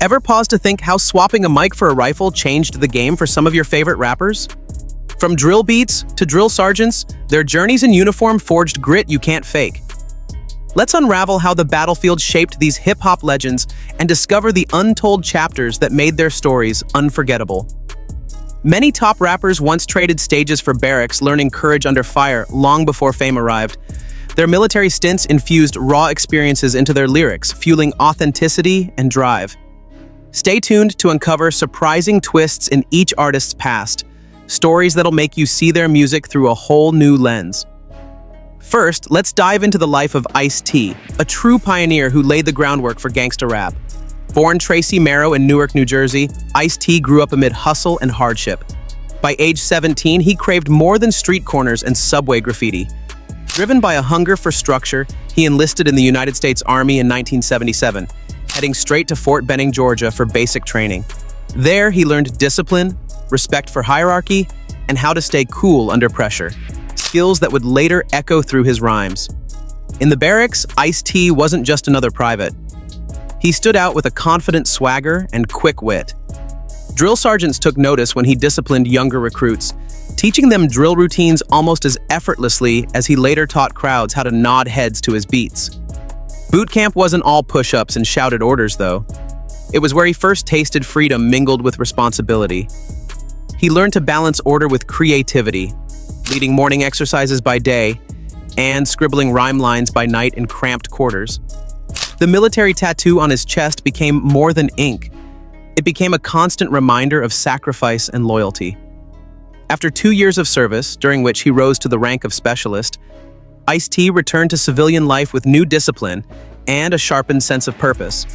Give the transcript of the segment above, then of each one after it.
Ever pause to think how swapping a mic for a rifle changed the game for some of your favorite rappers? From drill beats to drill sergeants, their journeys in uniform forged grit you can't fake. Let's unravel how the battlefield shaped these hip-hop legends and discover the untold chapters that made their stories unforgettable. Many top rappers once traded stages for barracks, learning courage under fire long before fame arrived. Their military stints infused raw experiences into their lyrics, fueling authenticity and drive. Stay tuned to uncover surprising twists in each artist's past, stories that'll make you see their music through a whole new lens. First, let's dive into the life of Ice-T, a true pioneer who laid the groundwork for gangsta rap. Born Tracy Merrow in Newark, New Jersey, Ice-T grew up amid hustle and hardship. By age 17, he craved more than street corners and subway graffiti. Driven by a hunger for structure, he enlisted in the United States Army in 1977, heading straight to Fort Benning, Georgia for basic training. There, he learned discipline, respect for hierarchy, and how to stay cool under pressure, skills that would later echo through his rhymes. In the barracks, Ice-T wasn't just another private. He stood out with a confident swagger and quick wit. Drill sergeants took notice when he disciplined younger recruits, teaching them drill routines almost as effortlessly as he later taught crowds how to nod heads to his beats. Boot camp wasn't all push-ups and shouted orders, though. It was where he first tasted freedom mingled with responsibility. He learned to balance order with creativity, leading morning exercises by day and scribbling rhyme lines by night in cramped quarters. The military tattoo on his chest became more than ink. It became a constant reminder of sacrifice and loyalty. After 2 years of service, during which he rose to the rank of specialist, Ice-T returned to civilian life with new discipline and a sharpened sense of purpose.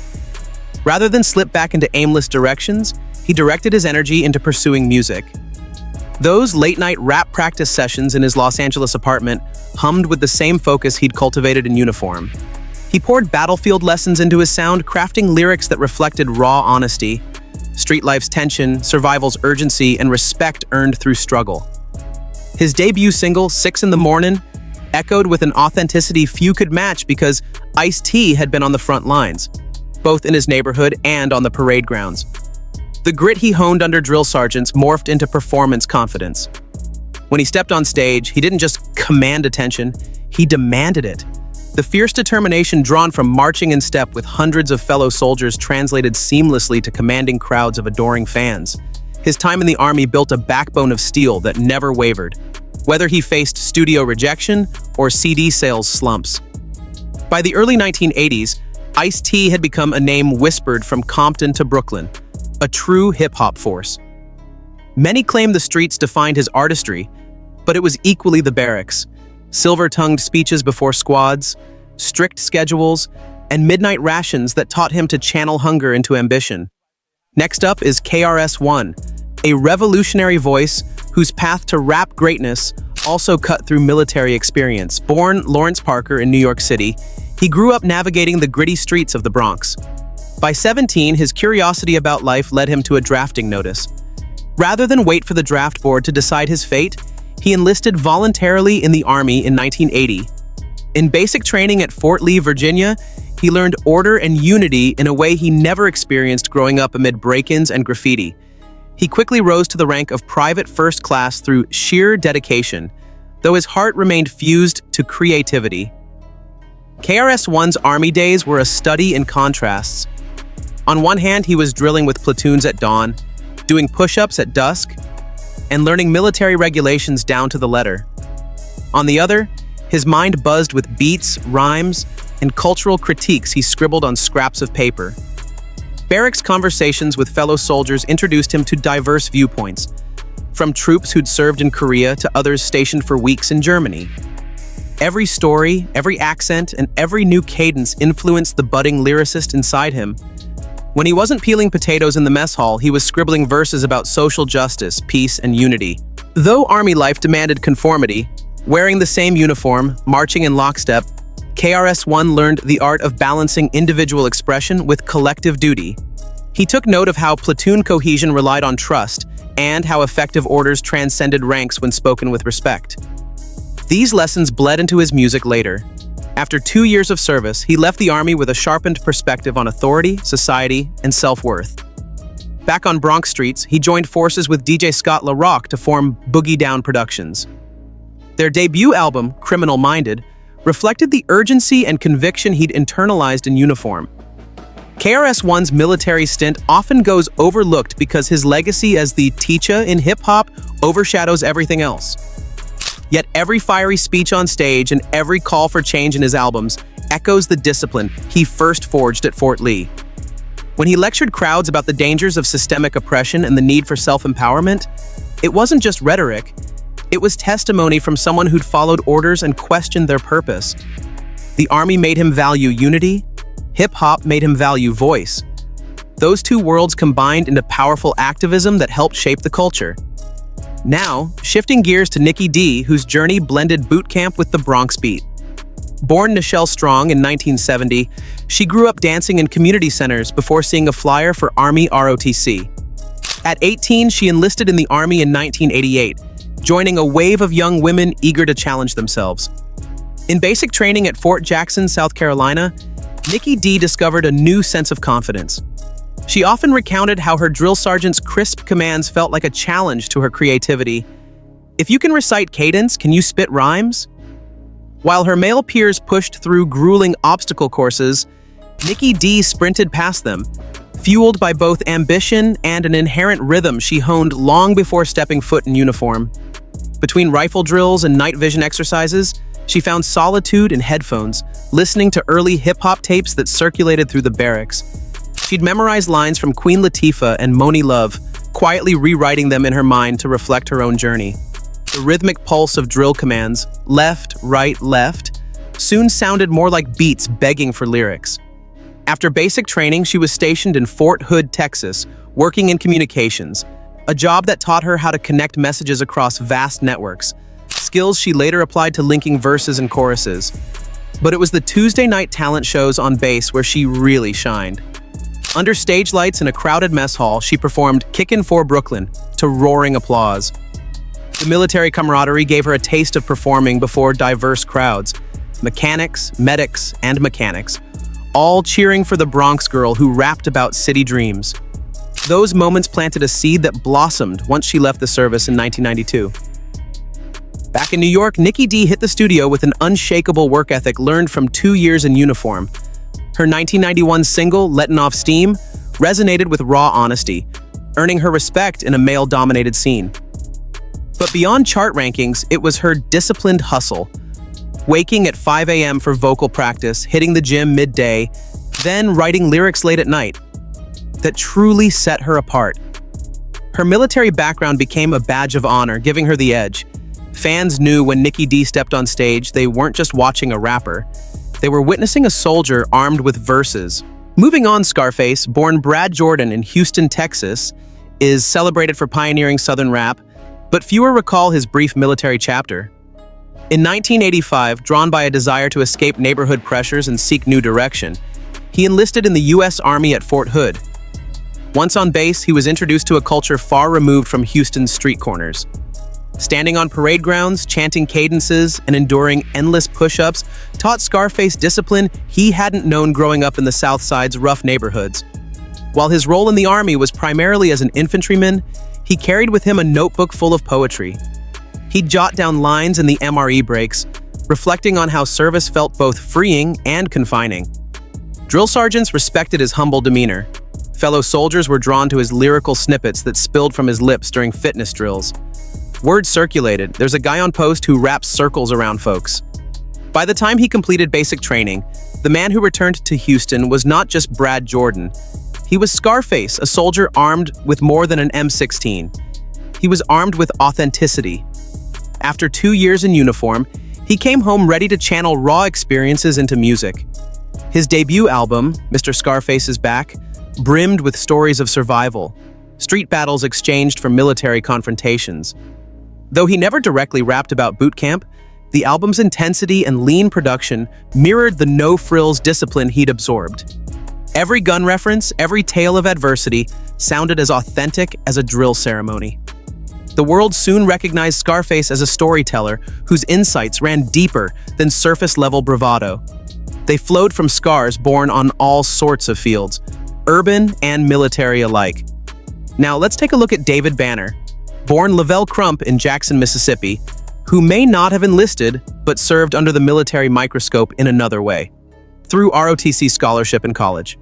Rather than slip back into aimless directions, he directed his energy into pursuing music. Those late-night rap practice sessions in his Los Angeles apartment hummed with the same focus he'd cultivated in uniform. He poured battlefield lessons into his sound, crafting lyrics that reflected raw honesty, street life's tension, survival's urgency, and respect earned through struggle. His debut single, 6 in the Mornin', echoed with an authenticity few could match because Ice-T had been on the front lines, both in his neighborhood and on the parade grounds. The grit he honed under drill sergeants morphed into performance confidence. When he stepped on stage, he didn't just command attention, he demanded it. The fierce determination drawn from marching in step with hundreds of fellow soldiers translated seamlessly to commanding crowds of adoring fans. His time in the Army built a backbone of steel that never wavered, whether he faced studio rejection or CD sales slumps. By the early 1980s, Ice-T had become a name whispered from Compton to Brooklyn, a true hip-hop force. Many claim the streets defined his artistry, but it was equally the barracks. Silver-tongued speeches before squads, strict schedules, and midnight rations that taught him to channel hunger into ambition. Next up is KRS-One, a revolutionary voice whose path to rap greatness also cut through military experience. Born Lawrence Parker in New York City, he grew up navigating the gritty streets of the Bronx. By 17, his curiosity about life led him to a drafting notice. Rather than wait for the draft board to decide his fate, he enlisted voluntarily in the Army in 1980. In basic training at Fort Lee, Virginia, he learned order and unity in a way he never experienced growing up amid break-ins and graffiti. He quickly rose to the rank of private first class through sheer dedication, though his heart remained fused to creativity. KRS-One's Army days were a study in contrasts. On one hand, he was drilling with platoons at dawn, doing push-ups at dusk, and learning military regulations down to the letter. On the other, his mind buzzed with beats, rhymes, and cultural critiques he scribbled on scraps of paper. Barracks conversations with fellow soldiers introduced him to diverse viewpoints, from troops who'd served in Korea to others stationed for weeks in Germany. Every story, every accent, and every new cadence influenced the budding lyricist inside him. When he wasn't peeling potatoes in the mess hall, he was scribbling verses about social justice, peace, and unity. Though Army life demanded conformity, wearing the same uniform, marching in lockstep, KRS-One learned the art of balancing individual expression with collective duty. He took note of how platoon cohesion relied on trust and how effective orders transcended ranks when spoken with respect. These lessons bled into his music later. After 2 years of service, he left the Army with a sharpened perspective on authority, society, and self-worth. Back on Bronx streets, he joined forces with DJ Scott LaRock to form Boogie Down Productions. Their debut album, Criminal Minded, reflected the urgency and conviction he'd internalized in uniform. KRS-One's military stint often goes overlooked because his legacy as the teacher in hip-hop overshadows everything else. Yet every fiery speech on stage and every call for change in his albums echoes the discipline he first forged at Fort Lee. When he lectured crowds about the dangers of systemic oppression and the need for self-empowerment, it wasn't just rhetoric, it was testimony from someone who'd followed orders and questioned their purpose. The Army made him value unity, hip-hop made him value voice. Those two worlds combined into powerful activism that helped shape the culture. Now, shifting gears to Nikki D, whose journey blended boot camp with the Bronx beat. Born Nichelle Strong in 1970, she grew up dancing in community centers before seeing a flyer for Army ROTC. At 18, she enlisted in the Army in 1988, joining a wave of young women eager to challenge themselves. In basic training at Fort Jackson, South Carolina, Nikki D discovered a new sense of confidence. She often recounted how her drill sergeant's crisp commands felt like a challenge to her creativity. "If you can recite cadence, can you spit rhymes?" While her male peers pushed through grueling obstacle courses, Nikki D sprinted past them, fueled by both ambition and an inherent rhythm she honed long before stepping foot in uniform. Between rifle drills and night vision exercises, she found solitude in headphones, listening to early hip-hop tapes that circulated through the barracks. She'd memorize lines from Queen Latifah and Moni Love, quietly rewriting them in her mind to reflect her own journey. The rhythmic pulse of drill commands, left, right, left, soon sounded more like beats begging for lyrics. After basic training, she was stationed in Fort Hood, Texas, working in communications, a job that taught her how to connect messages across vast networks, skills she later applied to linking verses and choruses. But it was the Tuesday night talent shows on base where she really shined. Under stage lights in a crowded mess hall, she performed Kickin' for Brooklyn to roaring applause. The military camaraderie gave her a taste of performing before diverse crowds, mechanics, medics, and mechanics, all cheering for the Bronx girl who rapped about city dreams. Those moments planted a seed that blossomed once she left the service in 1992. Back in New York, Nikki D hit the studio with an unshakable work ethic learned from 2 years in uniform. Her 1991 single, Lettin' Off Steam, resonated with raw honesty, earning her respect in a male-dominated scene. But beyond chart rankings, it was her disciplined hustle. Waking at 5 a.m. for vocal practice, hitting the gym midday, then writing lyrics late at night, that truly set her apart. Her military background became a badge of honor, giving her the edge. Fans knew when Nikki D stepped on stage, they weren't just watching a rapper. They were witnessing a soldier armed with verses. Moving on, Scarface, born Brad Jordan in Houston, Texas, is celebrated for pioneering Southern rap, but fewer recall his brief military chapter. In 1985, drawn by a desire to escape neighborhood pressures and seek new direction, he enlisted in the U.S. Army at Fort Hood. Once on base, he was introduced to a culture far removed from Houston's street corners. Standing on parade grounds, chanting cadences, and enduring endless push-ups taught Scarface discipline he hadn't known growing up in the South Side's rough neighborhoods. While his role in the Army was primarily as an infantryman, he carried with him a notebook full of poetry. He'd jot down lines in the MRE breaks, reflecting on how service felt both freeing and confining. Drill sergeants respected his humble demeanor. Fellow soldiers were drawn to his lyrical snippets that spilled from his lips during fitness drills. Word circulated, there's a guy on post who raps circles around folks. By the time he completed basic training, the man who returned to Houston was not just Brad Jordan. He was Scarface, a soldier armed with more than an M16. He was armed with authenticity. After 2 years in uniform, he came home ready to channel raw experiences into music. His debut album, Mr. Scarface is Back, brimmed with stories of survival, street battles exchanged for military confrontations. Though he never directly rapped about boot camp, the album's intensity and lean production mirrored the no-frills discipline he'd absorbed. Every gun reference, every tale of adversity sounded as authentic as a drill ceremony. The world soon recognized Scarface as a storyteller whose insights ran deeper than surface-level bravado. They flowed from scars born on all sorts of fields, urban and military alike. Now let's take a look at David Banner, born Lavelle Crump in Jackson, Mississippi, who may not have enlisted but served under the military microscope in another way, through ROTC scholarship in college.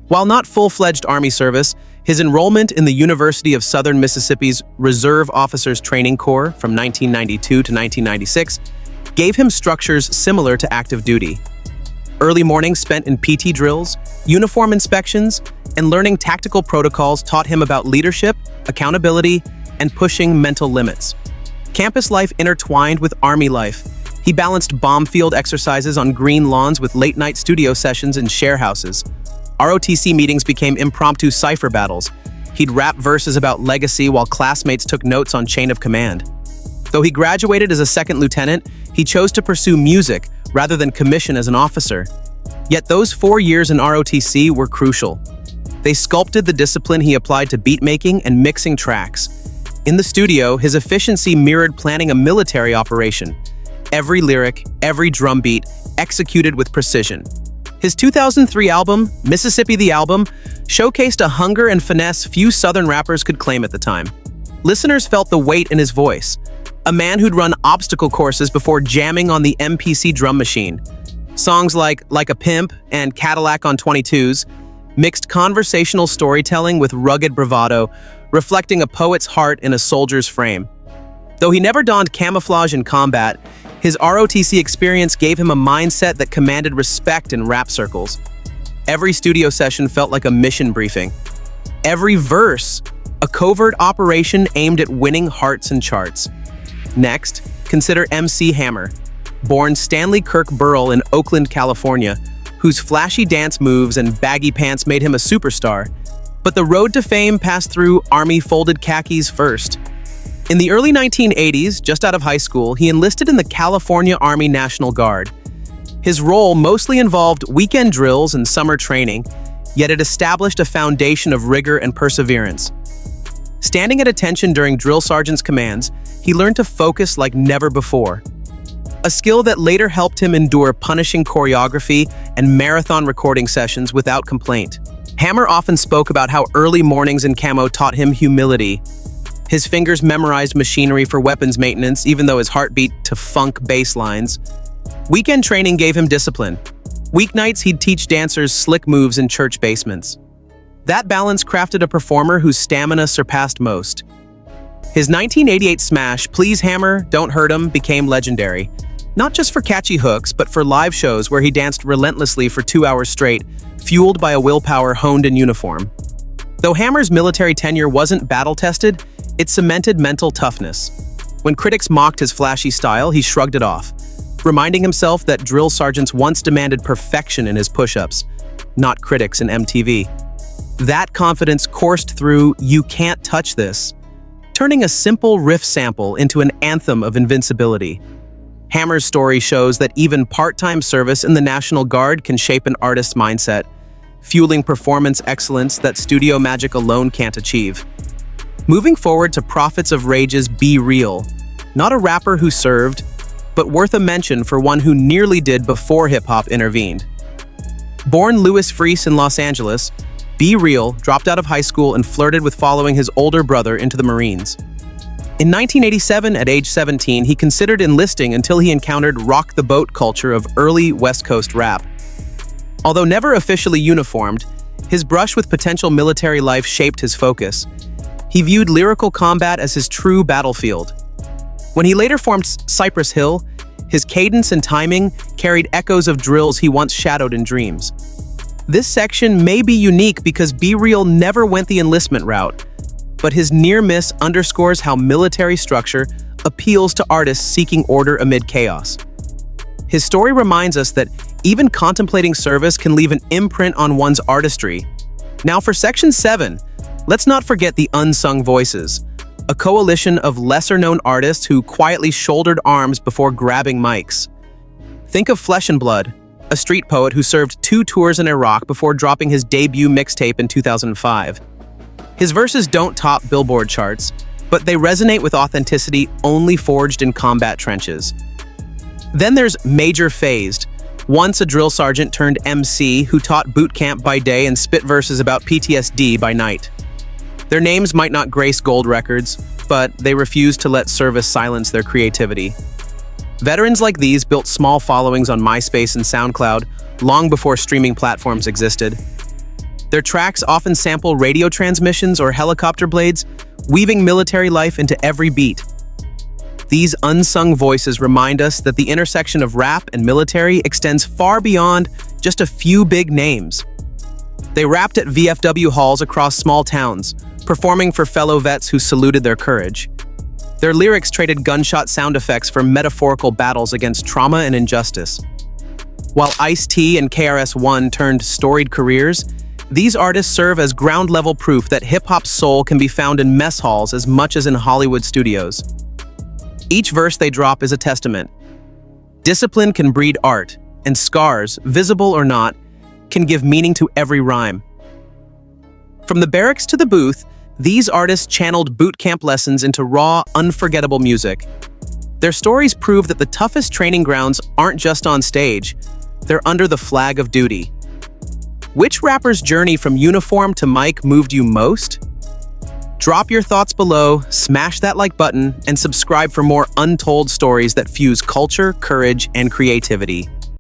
While not full-fledged Army service, his enrollment in the University of Southern Mississippi's Reserve Officers Training Corps from 1992 to 1996 gave him structures similar to active duty. Early mornings spent in PT drills, uniform inspections, and learning tactical protocols taught him about leadership, accountability, and pushing mental limits. Campus life intertwined with Army life. He balanced bomb field exercises on green lawns with late-night studio sessions in share houses. ROTC meetings became impromptu cipher battles. He'd rap verses about legacy while classmates took notes on chain of command. Though he graduated as a second lieutenant, he chose to pursue music rather than commission as an officer. Yet those 4 years in ROTC were crucial. They sculpted the discipline he applied to beat making and mixing tracks. In the studio, his efficiency mirrored planning a military operation. Every lyric, every drum beat, executed with precision. His 2003 album, Mississippi the Album, showcased a hunger and finesse few Southern rappers could claim at the time. Listeners felt the weight in his voice. A man who'd run obstacle courses before jamming on the MPC drum machine. Songs like a Pimp and Cadillac on 22s mixed conversational storytelling with rugged bravado, reflecting a poet's heart in a soldier's frame. Though he never donned camouflage in combat, his ROTC experience gave him a mindset that commanded respect in rap circles. Every studio session felt like a mission briefing. Every verse, a covert operation aimed at winning hearts and charts. Next, consider MC Hammer, born Stanley Kirk Burrell in Oakland, California, whose flashy dance moves and baggy pants made him a superstar. But the road to fame passed through Army folded khakis first. In the early 1980s, just out of high school, he enlisted in the California Army National Guard. His role mostly involved weekend drills and summer training, yet it established a foundation of rigor and perseverance. Standing at attention during drill sergeant's commands, he learned to focus like never before. A skill that later helped him endure punishing choreography and marathon recording sessions without complaint. Hammer often spoke about how early mornings in camo taught him humility. His fingers memorized machinery for weapons maintenance, even though his heart beat to funk bass lines. Weekend training gave him discipline. Weeknights, he'd teach dancers slick moves in church basements. That balance crafted a performer whose stamina surpassed most. His 1988 smash, Please Hammer, Don't Hurt 'Em, became legendary. Not just for catchy hooks, but for live shows where he danced relentlessly for 2 hours straight, fueled by a willpower honed in uniform. Though Hammer's military tenure wasn't battle-tested, it cemented mental toughness. When critics mocked his flashy style, he shrugged it off, reminding himself that drill sergeants once demanded perfection in his push-ups, not critics in MTV. That confidence coursed through You Can't Touch This, turning a simple riff sample into an anthem of invincibility. Hammer's story shows that even part-time service in the National Guard can shape an artist's mindset, fueling performance excellence that studio magic alone can't achieve. Moving forward to Prophets of Rage's Be Real, not a rapper who served, but worth a mention for one who nearly did before hip-hop intervened. Born Louis Freese in Los Angeles, Be Real dropped out of high school and flirted with following his older brother into the Marines. In 1987, at age 17, he considered enlisting until he encountered rock the boat culture of early West Coast rap. Although never officially uniformed, his brush with potential military life shaped his focus. He viewed lyrical combat as his true battlefield. When he later formed Cypress Hill, his cadence and timing carried echoes of drills he once shadowed in dreams. This section may be unique because Be Real never went the enlistment route, but his near miss underscores how military structure appeals to artists seeking order amid chaos. His story reminds us that even contemplating service can leave an imprint on one's artistry. Now for Section 7, let's not forget the unsung voices, a coalition of lesser-known artists who quietly shouldered arms before grabbing mics. Think of Flesh and Blood, a street poet who served 2 tours in Iraq before dropping his debut mixtape in 2005. His verses don't top Billboard charts, but they resonate with authenticity only forged in combat trenches. Then there's Major Phased, Once a drill sergeant turned MC who taught boot camp by day and spit verses about PTSD by night. Their names might not grace gold records, but they refused to let service silence their creativity. Veterans like these built small followings on MySpace and SoundCloud long before streaming platforms existed. Their tracks often sample radio transmissions or helicopter blades, weaving military life into every beat. These unsung voices remind us that the intersection of rap and military extends far beyond just a few big names. They rapped at VFW halls across small towns, performing for fellow vets who saluted their courage. Their lyrics traded gunshot sound effects for metaphorical battles against trauma and injustice. While Ice-T and KRS-One turned storied careers, these artists serve as ground-level proof that hip-hop's soul can be found in mess halls as much as in Hollywood studios. Each verse they drop is a testament. Discipline can breed art, and scars, visible or not, can give meaning to every rhyme. From the barracks to the booth, these artists channeled boot camp lessons into raw, unforgettable music. Their stories prove that the toughest training grounds aren't just on stage, they're under the flag of duty. Which rapper's journey from uniform to mic moved you most? Drop your thoughts below, smash that like button, and subscribe for more untold stories that fuse culture, courage, and creativity.